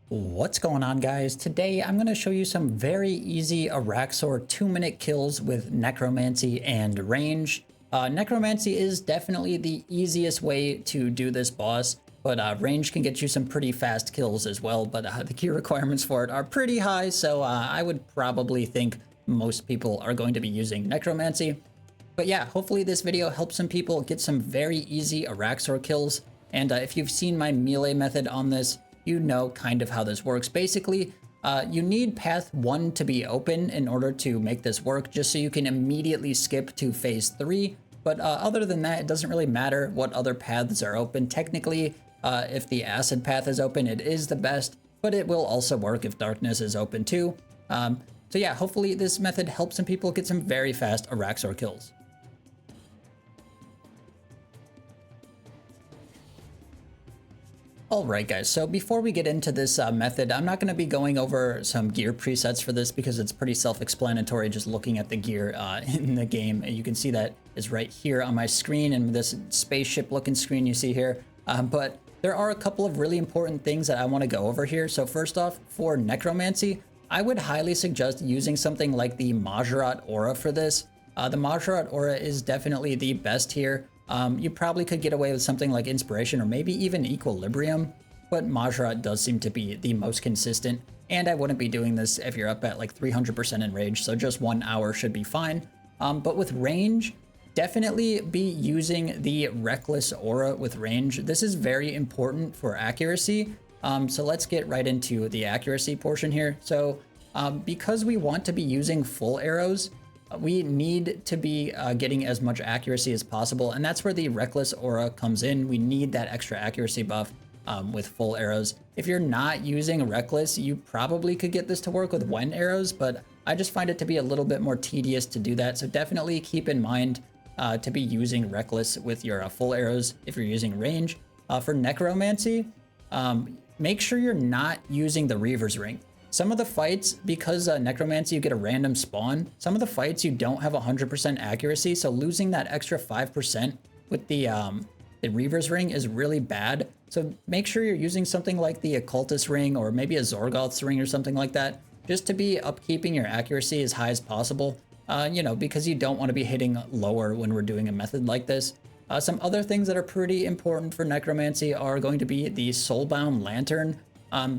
What's going on, guys? Today I'm going to show you some very easy Araxxor 2-minute kills with Necromancy and Ranged. Necromancy is definitely the easiest way to do this boss, but Ranged can get you some pretty fast kills as well, but the key requirements for it are pretty high, so I would probably think most people are going to be using Necromancy. But yeah, hopefully this video helps some people get some very easy Araxxor kills, and if you've seen my melee method on this, you know kind of how this works. Basically, you need path 1 to be open in order to make this work, just so you can immediately skip to phase 3. But other than that, it doesn't really matter what other paths are open. Technically, if the acid path is open, it is the best, but it will also work if darkness is open too. So yeah, hopefully this method helps some people get some very fast Araxxor kills. Alright guys, so before we get into this method, I'm not going to be going over some gear presets for this because it's pretty self-explanatory just looking at the gear in the game. And you can see that is right here on my screen and this spaceship looking screen you see here. But there are a couple of really important things that I want to go over here. So first off, for Necromancy, I would highly suggest using something like the Majorat Aura for this. The Majorat Aura is definitely the best here. You probably could get away with something like Inspiration or maybe even Equilibrium, but Majorat does seem to be the most consistent, and I wouldn't be doing this if you're up at like 300% in Rage, so just 1 hour should be fine. But with Range, definitely be using the Reckless Aura with Range. This is very important for accuracy, so let's get right into the accuracy portion here. So because we want to be using full arrows, we need to be getting as much accuracy as possible, and that's where the Reckless Aura comes in. We need that extra accuracy buff with full arrows. If you're not using Reckless, you probably could get this to work with Wen arrows, but I just find it to be a little bit more tedious to do that, so definitely keep in mind to be using Reckless with your full arrows if you're using Range. For Necromancy, make sure you're not using the Reaver's Ring. Some of the fights, because Necromancy you get a random spawn, some of the fights you don't have 100% accuracy, so losing that extra 5% with the Reaver's Ring is really bad. So make sure you're using something like the Occultist Ring or maybe a Zorgoth's Ring or something like that, just to be upkeeping your accuracy as high as possible, you know, because you don't want to be hitting lower when we're doing a method like this. Some other things that are pretty important for Necromancy are going to be the Soulbound Lantern.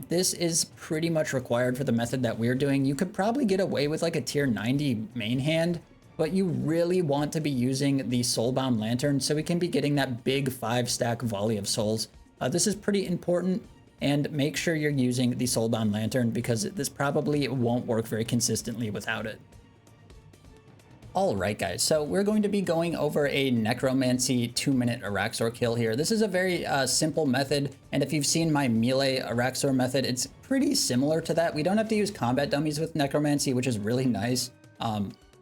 This is pretty much required for the method that we're doing. You could probably get away with like a tier 90 main hand, but you really want to be using the Soulbound Lantern so we can be getting that big 5-stack volley of souls. This is pretty important, and make sure you're using the Soulbound Lantern because this probably won't work very consistently without it. Alright guys, so we're going to be going over a Necromancy 2-minute Araxxor kill here. This is a very simple method, and if you've seen my melee Araxxor method, it's pretty similar to that. We don't have to use combat dummies with Necromancy, which is really nice.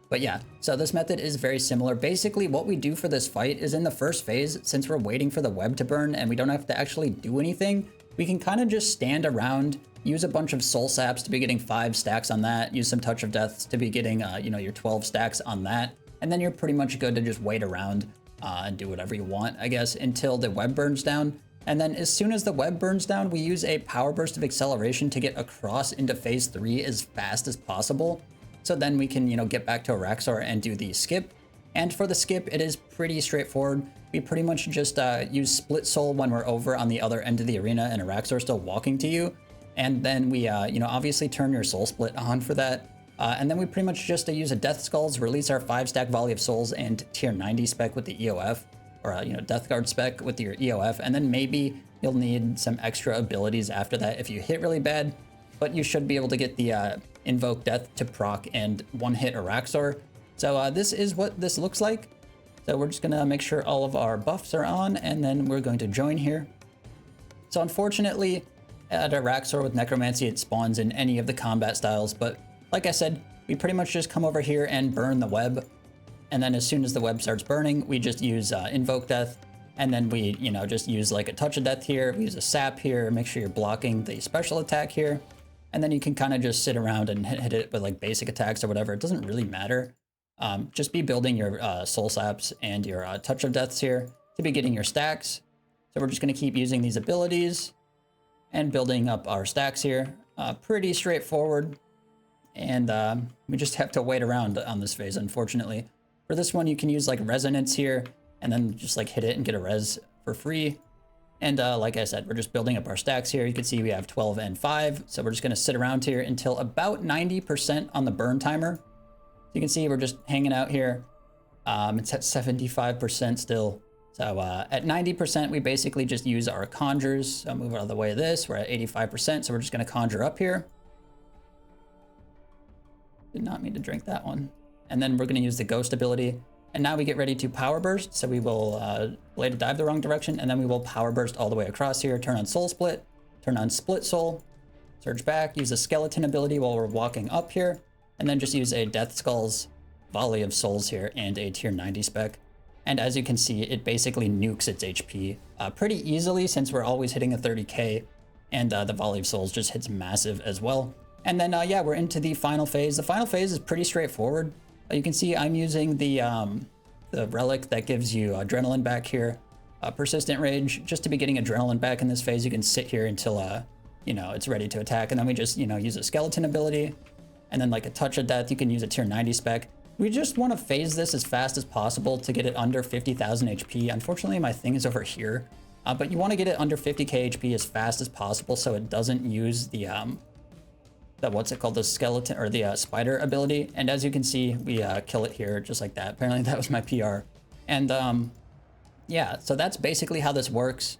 But yeah, so this method is very similar. Basically, what we do for this fight is in the first phase, since we're waiting for the web to burn and we don't have to actually do anything, we can kind of just stand around, use a bunch of soul saps to be getting 5 stacks on that, use some touch of death to be getting, you know, your 12 stacks on that, and then you're pretty much good to just wait around and do whatever you want, I guess, until the web burns down. And then as soon as the web burns down, we use a power burst of acceleration to get across into phase 3 as fast as possible. So then we can, you know, get back to Araxxor and do the skip. And for the skip, it is pretty straightforward. We pretty much just use Split Soul when we're over on the other end of the arena and Araxxor still walking to you. And then we, you know, obviously turn your Soul Split on for that. And then we pretty much just use a Death Skulls, release our 5-stack Volley of Souls and tier 90 spec with the EOF, or, you know, Death Guard spec with your EOF. And then maybe you'll need some extra abilities after that if you hit really bad. But you should be able to get the Invoke Death to proc and one-hit Araxxor. So this is what this looks like. So we're just gonna make sure all of our buffs are on, and then we're going to join here. So unfortunately, at Araxxor with Necromancy, it spawns in any of the combat styles, but like I said, we pretty much just come over here and burn the web. And then as soon as the web starts burning, we just use Invoke Death, and then we, you know, just use like a Touch of Death here, we use a Sap here, make sure you're blocking the special attack here. And then you can kind of just sit around and hit it with like basic attacks or whatever. It doesn't really matter. Just be building your soul saps and your touch of deaths here to be getting your stacks. So we're just going to keep using these abilities. and building up our stacks here. Pretty straightforward. And we just have to wait around on this phase, unfortunately. For this one, you can use like resonance here and then just like hit it and get a res for free. And like I said, we're just building up our stacks here. You can see we have 12 and 5. So we're just going to sit around here until about 90% on the burn timer. So you can see we're just hanging out here. It's at 75% still. So at 90%, we basically just use our conjures. So move out of the way of this. We're at 85%. So we're just going to conjure up here. Did not mean to drink that one. And then we're going to use the ghost ability. And now we get ready to power burst. So we will blade a dive the wrong direction, and then we will power burst all the way across here. Turn on soul split, turn on split soul, surge back, use a skeleton ability while we're walking up here, and then just use a death skulls volley of souls here and a tier 90 spec. And as you can see, it basically nukes its HP pretty easily since we're always hitting a 30k, and the volley of souls just hits massive as well. And then yeah, we're into the final phase. The final phase is pretty straightforward. You can see I'm using the relic that gives you adrenaline back here, persistent rage, just to be getting adrenaline back in this phase. You can sit here until you know, it's ready to attack, and then we just, you know, use a skeleton ability, and then like a touch of death, you can use a tier 90 spec. We just want to phase this as fast as possible to get it under 50,000 HP. Unfortunately, my thing is over here, but you want to get it under 50k HP as fast as possible so it doesn't use the what's it called, the skeleton or the spider ability. And as you can see, we kill it here just like that. Apparently that was my PR. And yeah, so that's basically how this works.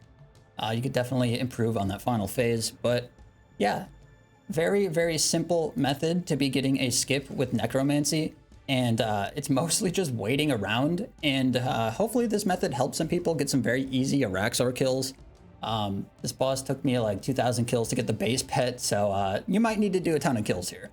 You could definitely improve on that final phase, but yeah, very, very simple method to be getting a skip with necromancy. And it's mostly just waiting around, and hopefully this method helps some people get some very easy Araxxor kills. This boss took me like 2,000 kills to get the base pet, so you might need to do a ton of kills here.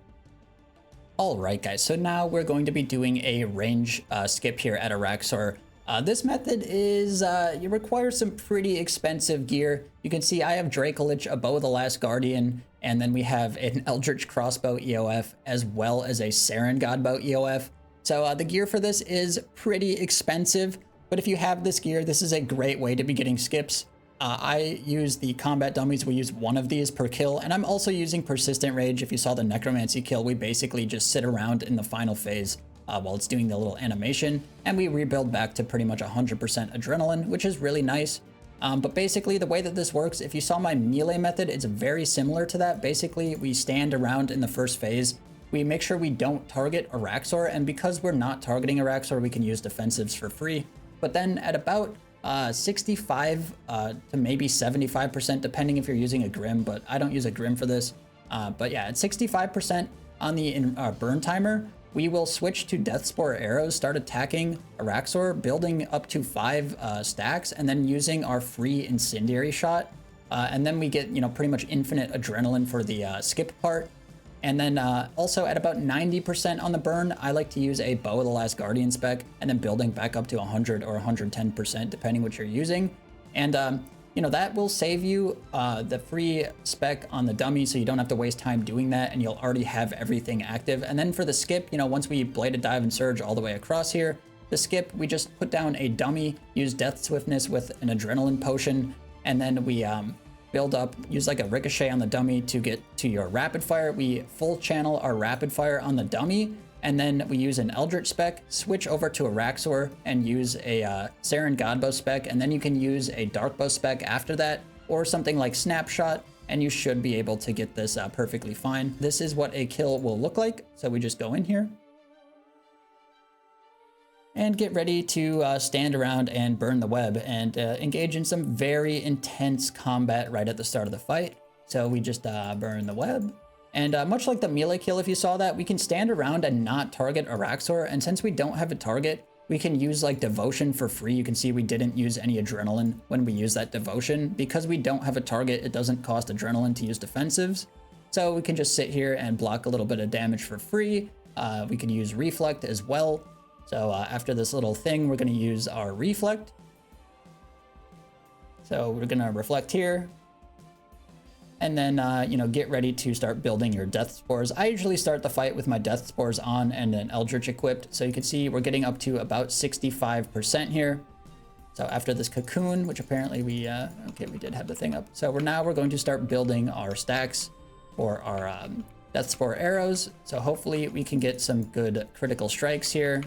Alright guys, so now we're going to be doing a range skip here at Araxxor. This method is, you require some pretty expensive gear. You can see I have Dracolich, a Bow of the Last Guardian, and then we have an Eldritch Crossbow EOF, as well as a Saren Godbow EOF. So the gear for this is pretty expensive, but if you have this gear, this is a great way to be getting skips. I use the combat dummies. We use one of these per kill, and I'm also using persistent rage. If you saw the necromancy kill, we basically just sit around in the final phase while it's doing the little animation, and we rebuild back to pretty much 100% adrenaline, which is really nice. But basically the way that this works, if you saw my melee method, it's very similar to that. Basically, we stand around in the first phase. We make sure we don't target Araxxor, and because we're not targeting Araxxor, we can use defensives for free. But then at about 65 to maybe 75%, depending if you're using a Grim, but I don't use a Grim for this. But yeah, at 65% on the burn timer, we will switch to Death Spore arrows, start attacking Araxxor, building up to 5 stacks, and then using our free incendiary shot. And then we get, you know, pretty much infinite adrenaline for the skip part. And then also at about 90% on the burn, I like to use a Bow of the Last Guardian spec, and then building back up to 100 or 110%, depending what you're using. And you know, that will save you the free spec on the dummy, so you don't have to waste time doing that, and you'll already have everything active. And then for the skip, you know, once we blade a dive and surge all the way across here, the skip, we just put down a dummy, use death swiftness with an adrenaline potion, and then we build up, use like a ricochet on the dummy to get to your rapid fire. We full channel our rapid fire on the dummy, and then we use an Eldritch spec, switch over to Araxxor, and use a Saren Godbow spec, and then you can use a Darkbow spec after that, or something like Snapshot, and you should be able to get this perfectly fine. This is what a kill will look like, so we just go in here and get ready to stand around and burn the web and engage in some very intense combat right at the start of the fight. So we just burn the web. And much like the melee kill, if you saw that, we can stand around and not target Araxxor. And since we don't have a target, we can use like devotion for free. You can see we didn't use any adrenaline when we use that devotion. Because we don't have a target, it doesn't cost adrenaline to use defensives. So we can just sit here and block a little bit of damage for free. We could use reflect as well. So after this little thing, we're going to use our reflect. So we're going to reflect here. And then, you know, get ready to start building your death spores. I usually start the fight with my death spores on and an Eldritch equipped. So you can see we're getting up to about 65% here. So after this cocoon, which apparently we did have the thing up. So we're going to start building our stacks for our Death Spore arrows. So hopefully we can get some good critical strikes here.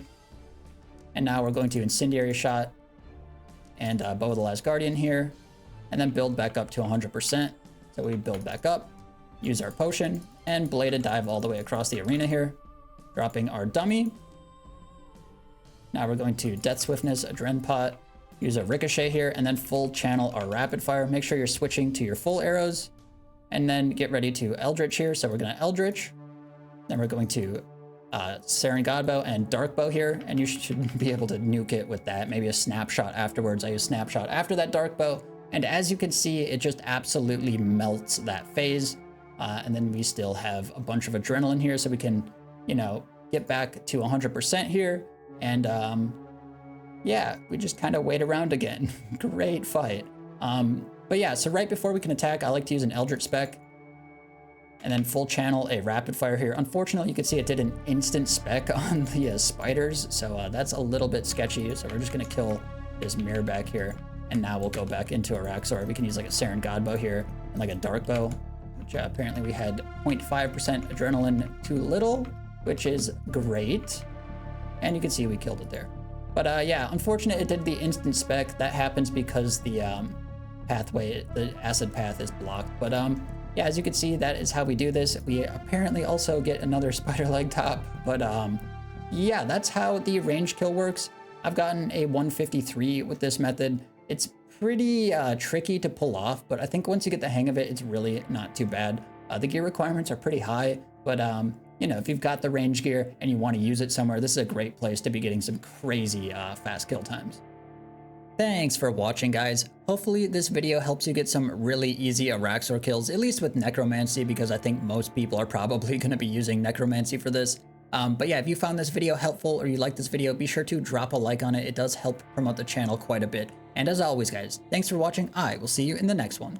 And now we're going to Incendiary Shot and Bow of the Last Guardian here, and then build back up to 100%. So we build back up, use our potion, and Bladed Dive all the way across the arena here, dropping our dummy. Now we're going to Death Swiftness, Adren Pot, use a Ricochet here, and then full channel our Rapid Fire. Make sure you're switching to your full arrows, and then get ready to Eldritch here. So we're going to Eldritch, then we're going to Saren Godbow and Dark Bow here, and you should be able to nuke it with that. Maybe a Snapshot afterwards. I use Snapshot after that Dark Bow, and as you can see, it just absolutely melts that phase. And then we still have a bunch of Adrenaline here, so we can, you know, get back to 100% here. And yeah, we just kind of wait around again. Great fight. But yeah, so right before we can attack, I like to use an Eldritch Spec and then full channel a Rapid Fire here. Unfortunately, you can see it did an instant spec on the spiders, so that's a little bit sketchy. So we're just gonna kill this mirror back here, and now we'll go back into Araxxor. We can use like a Saren Godbow here and like a Dark Bow, which apparently we had 0.5% Adrenaline too little, which is great. And you can see we killed it there. But yeah, unfortunate it did the instant spec. That happens because the pathway, the acid path is blocked. But yeah, as you can see, that is how we do this. We apparently also get another spider leg top, but yeah, that's how the range kill works. I've gotten a 153 with this method. It's pretty tricky to pull off, but I think once you get the hang of it, it's really not too bad. The gear requirements are pretty high, but you know, if you've got the range gear and you want to use it somewhere, this is a great place to be getting some crazy fast kill times. Thanks for watching, guys. Hopefully this video helps you get some really easy Araxxor kills, at least with Necromancy, because I think most people are probably going to be using Necromancy for this. But yeah, if you found this video helpful or you like this video, be sure to drop a like on it. It does help promote the channel quite a bit. And as always, guys, thanks for watching. I will see you in the next one.